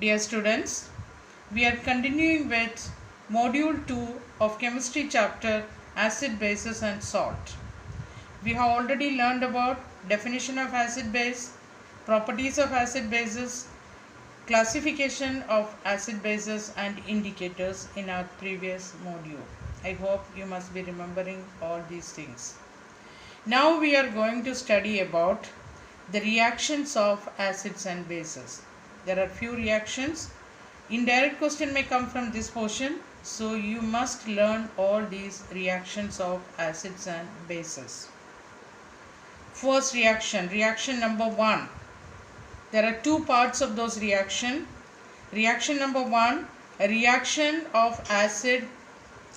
Dear students, we are continuing with Module 2 of Chemistry chapter Acid, Bases and Salt. We have already learned about definition of acid base, properties of acid bases, classification of acid bases and indicators in our previous module. I hope you must be remembering all these things. Now we are going to study about the reactions of acids and bases. There are few reactions. Indirect question may come from this portion, so you must learn all these reactions of acids and bases. First reaction, reaction number 1. There are two parts of those reaction. Reaction number 1, a reaction of acid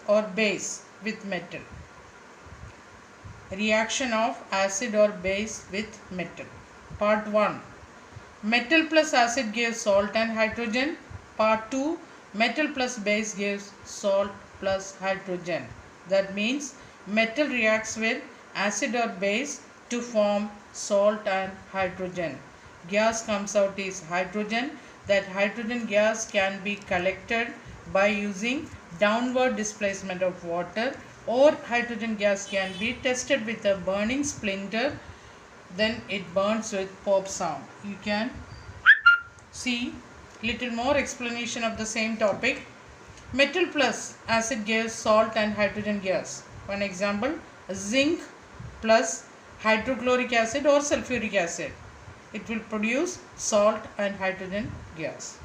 or base with metal. Reaction of acid or base with metal. Part 1, metal plus acid gives salt and hydrogen. Part 2, metal plus base gives salt plus hydrogen. That means metal reacts with acid or base to form salt and hydrogen. Gas comes out is hydrogen. That hydrogen gas can be collected by using downward displacement of water, or hydrogen gas can be tested with a burning splinter, then it burns with pop sound. You can see little more explanation of the same topic. Metal plus acid gives salt and hydrogen gas. One example, zinc plus hydrochloric acid or sulfuric acid. It will produce salt and hydrogen gas.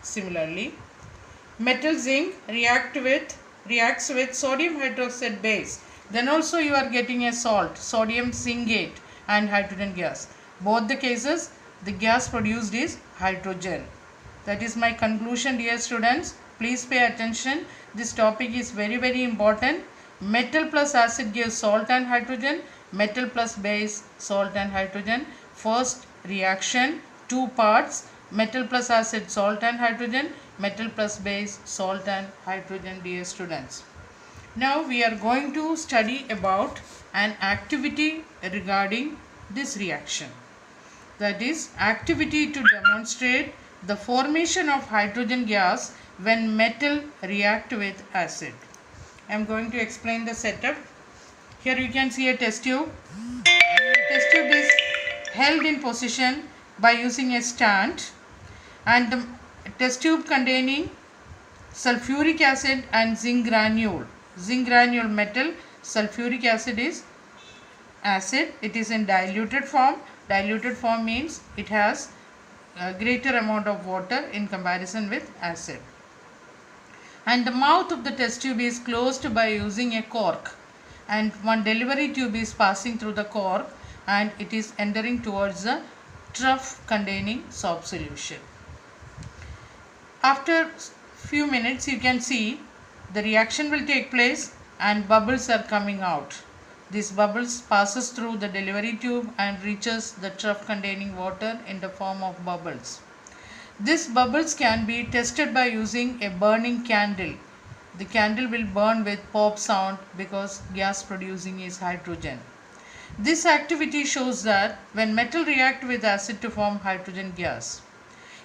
Similarly, metal zinc reacts with sodium hydroxide base. Then also you are getting a salt, sodium zingate and hydrogen gas. Both the cases, the gas produced is hydrogen. That is my conclusion, dear students. Please pay attention. This topic is very important. Metal plus acid gives salt and hydrogen. Metal plus base, salt and hydrogen. First reaction, two parts. Metal plus acid, salt and hydrogen. Metal plus base, salt and hydrogen, dear students. Now we are going to study about an activity regarding this reaction. That is activity to demonstrate the formation of hydrogen gas when metal react with acid. I am going to explain the setup. Here you can see a test tube. Test tube is held in position by using a stand, and the test tube containing sulfuric acid and zinc granule. Zinc granule metal, sulfuric acid is acid. It is in diluted form. Diluted form means it has a greater amount of water in comparison with acid. And the mouth of the test tube is closed by using a cork, and one delivery tube is passing through the cork and it is entering towards the trough containing soap solution. After few minutes you can see the reaction will take place and bubbles are coming out. These bubbles passes through the delivery tube and reaches the trough containing water in the form of bubbles. These bubbles can be tested by using a burning candle. The candle will burn with pop sound because gas producing is hydrogen. This activity shows that when metal react with acid to form hydrogen gas.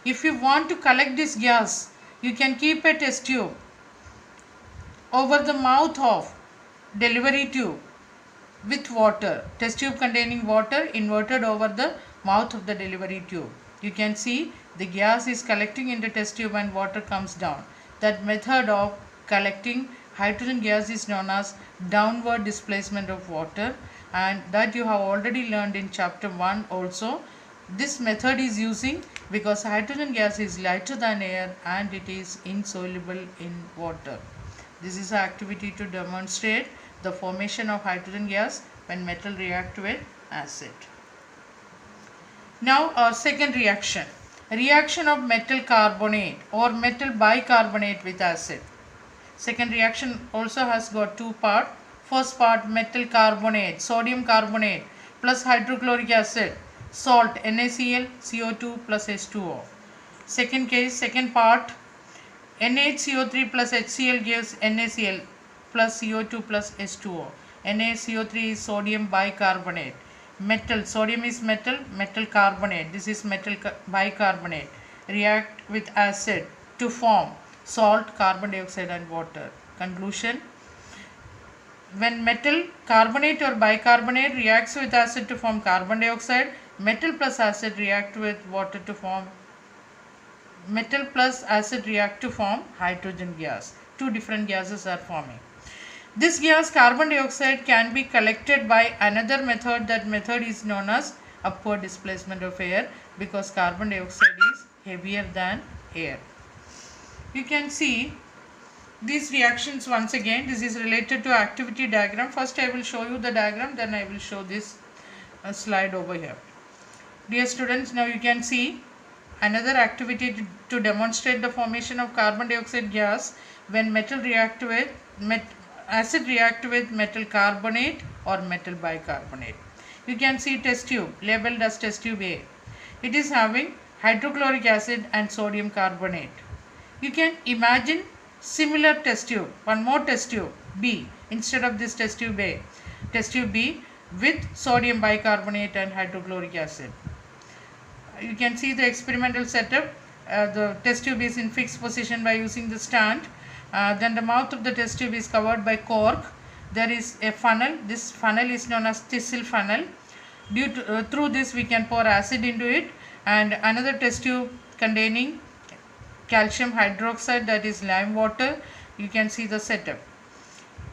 If you want to collect this gas, you can keep a test tube over the mouth of delivery tube with water. Test tube containing water inverted over the mouth of the delivery tube. You can see the gas is collecting in the test tube and water comes down. That method of collecting hydrogen gas is known as downward displacement of water, and that you have already learned in chapter 1 also. This method is using because hydrogen gas is lighter than air and it is insoluble in water. This is an activity to demonstrate the formation of hydrogen gas when metal react with acid. Now our second reaction, reaction of metal carbonate or metal bicarbonate with acid. Second reaction also has got two parts. First part, metal carbonate, sodium carbonate plus hydrochloric acid, salt NaCl, CO2 plus H2O. Second case, second part, NaCO3 plus HCl gives NaCl plus CO2 plus H2O. NaCO3 is sodium bicarbonate. Metal, sodium is metal, metal carbonate. This is metal bicarbonate. react with acid to form salt, carbon dioxide and water. Conclusion: when metal carbonate or bicarbonate reacts with acid to form carbon dioxide, metal plus acid react with water to form hydrogen gas. Two different gases are forming. This gas, carbon dioxide, can be collected by another method. That method is known as upward displacement of air, because carbon dioxide is heavier than air. You can see these reactions once again. This is related to activity diagram. First I will show you the diagram, then I will show this slide over here. Dear students, now you can see another activity to demonstrate the formation of carbon dioxide gas when acid react with metal carbonate or metal bicarbonate. You can see test tube labeled as test tube A. It is having hydrochloric acid and sodium carbonate. You can imagine similar test tube, one more test tube B instead of this test tube A. Test tube B with sodium bicarbonate and hydrochloric acid. You can see the experimental setup. The test tube is in fixed position by using the stand. Then the mouth of the test tube is covered by cork. There is a funnel. This funnel is known as Thistle funnel. Through this we can pour acid into it, and another test tube containing calcium hydroxide, that is lime water. You can see the setup.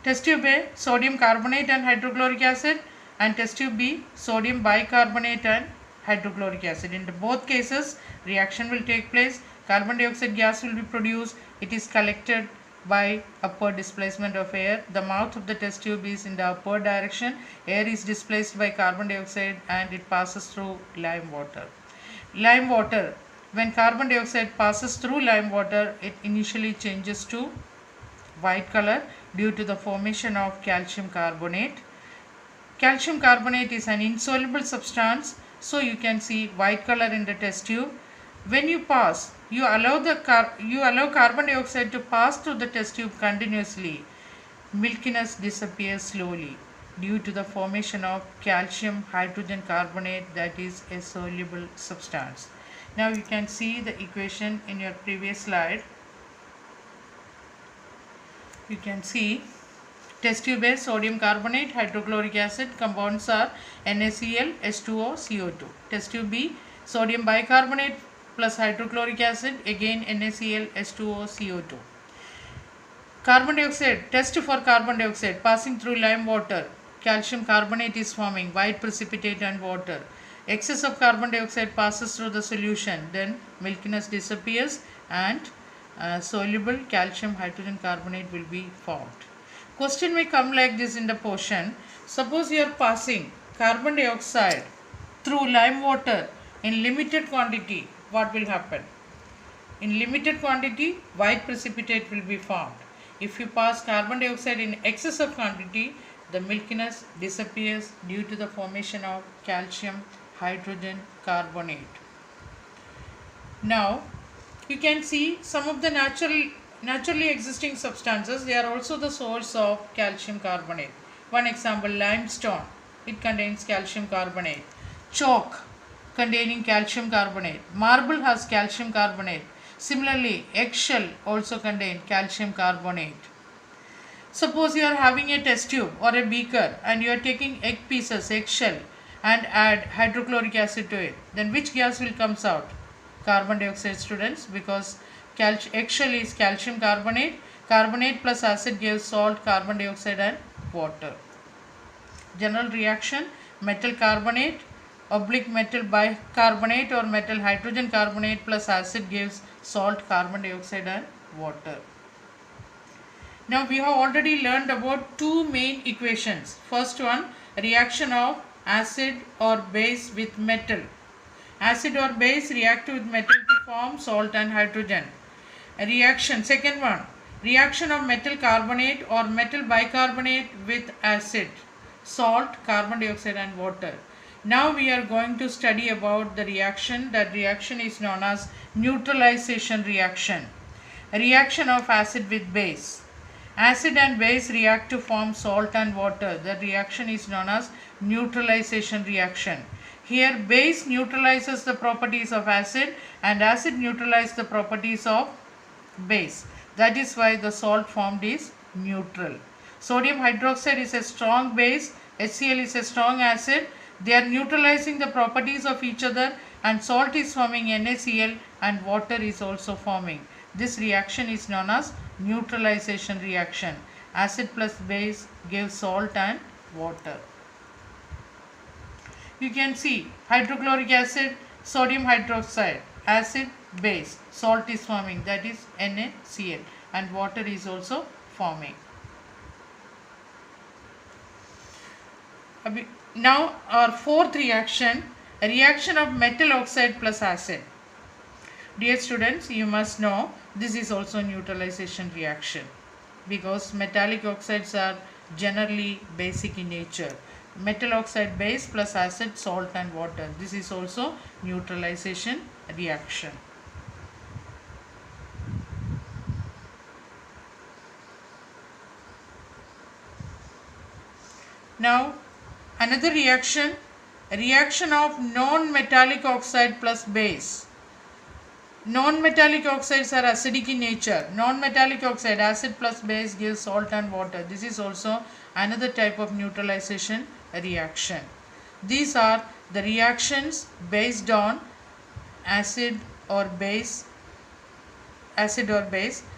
Test tube A, sodium carbonate and hydrochloric acid, and test tube B, sodium bicarbonate and hydrochloric acid. In both cases reaction will take place. Carbon dioxide gas will be produced. It is collected by upward displacement of air. The mouth of the test tube is in the upward direction. Air is displaced by carbon dioxide and it passes through lime water. Lime water, when carbon dioxide passes through lime water, it initially changes to white color due to the formation of calcium carbonate. Calcium carbonate is an insoluble substance, so you can see white color in the test tube. When you pass, you allow carbon dioxide to pass through the test tube continuously. Milkiness disappears slowly due to the formation of calcium hydrogen carbonate, that is a soluble substance. Now you can see the equation in your previous slide. You can see test tube A, sodium carbonate, hydrochloric acid. Compounds are NaCl, H2O, CO2. Test tube B, sodium bicarbonate plus hydrochloric acid, again NaCl, H2O, CO2. Carbon dioxide, test for carbon dioxide passing through lime water. Calcium carbonate is forming, white precipitate and water. Excess of carbon dioxide passes through the solution, then milkiness disappears and soluble calcium hydrogen carbonate will be formed. Question may come like this in the portion. Suppose you are passing carbon dioxide through lime water in limited quantity, what will happen? In limited quantity, white precipitate will be formed. If you pass carbon dioxide in excess of quantity, the milkiness disappears due to the formation of calcium hydrogen carbonate. Now you can see some of the naturally existing substances. They are also the source of calcium carbonate. One example, limestone, it contains calcium carbonate. Chalk containing calcium carbonate. Marble has calcium carbonate. Similarly, eggshell also contains calcium carbonate. Suppose you are having a test tube or a beaker and you are taking egg pieces, eggshell, and add hydrochloric acid to it. Then which gas will comes out? Carbon dioxide, students, because eggshell is calcium carbonate. Carbonate plus acid gives salt, carbon dioxide and water. General reaction, metal carbonate oblique metal bicarbonate or metal hydrogen carbonate plus acid gives salt, carbon dioxide and water. Now we have already learned about two main equations. First one, reaction of acid or base with metal. Acid or base react with metal to form salt and hydrogen. Reaction, second one, reaction of metal carbonate or metal bicarbonate with acid, salt, carbon dioxide and water. Now we are going to study about the reaction. That reaction is known as neutralization reaction. Reaction of acid with base. Acid and base react to form salt and water. The reaction is known as neutralization reaction. Here base neutralizes the properties of acid and acid neutralizes the properties of base. That is why the salt formed is neutral. Sodium hydroxide is a strong base, HCl is a strong acid. They are neutralizing the properties of each other, and salt is forming NaCl and water is also forming. This reaction is known as neutralization reaction. Acid plus base gives salt and water. You can see hydrochloric acid, sodium hydroxide, acid, base, salt is forming, that is NaCl, and water is also forming. Now our fourth reaction, a reaction of metal oxide plus acid. Dear students, you must know this is also neutralization reaction because metallic oxides are generally basic in nature. Metal oxide base plus acid, salt and water. This is also neutralization reaction. Now another reaction, a reaction of non-metallic oxide plus base. Non-metallic oxides are acidic in nature. Non-metallic oxide, acid plus base gives salt and water. This is also another type of neutralization reaction. These are the reactions based on acid or base. I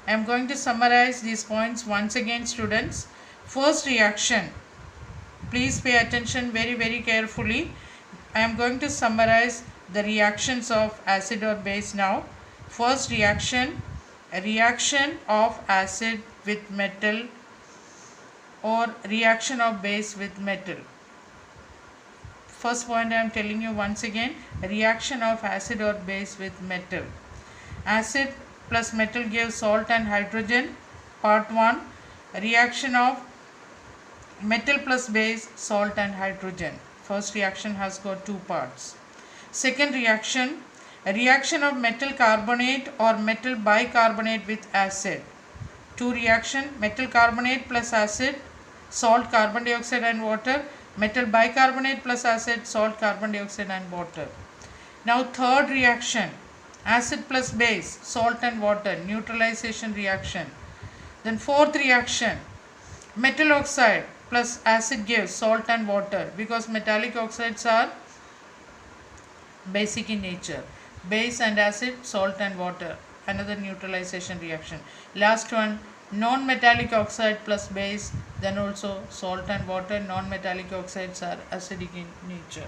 am going to summarize these points once again, students. First reaction, please pay attention very carefully. I am going to summarize the reactions of acid or base now. First reaction, a reaction of acid with metal or reaction of base with metal. First point I am telling you once again, a reaction of acid or base with metal. Acid plus metal gives salt and hydrogen. Part 1, reaction of metal plus base, salt and hydrogen. First reaction has got two parts. Second reaction, a reaction of metal carbonate or metal bicarbonate with acid. Two reaction, metal carbonate plus acid, salt, carbon dioxide and water. Metal bicarbonate plus acid, salt, carbon dioxide and water. Now third reaction, acid plus base, salt and water, neutralization reaction. Then fourth reaction, metal oxide plus acid gives salt and water because metallic oxides are basic in nature. Base and acid, salt and water, another neutralization reaction. Last one, non-metallic oxide plus base, then also salt and water. Non-metallic oxides are acidic in nature.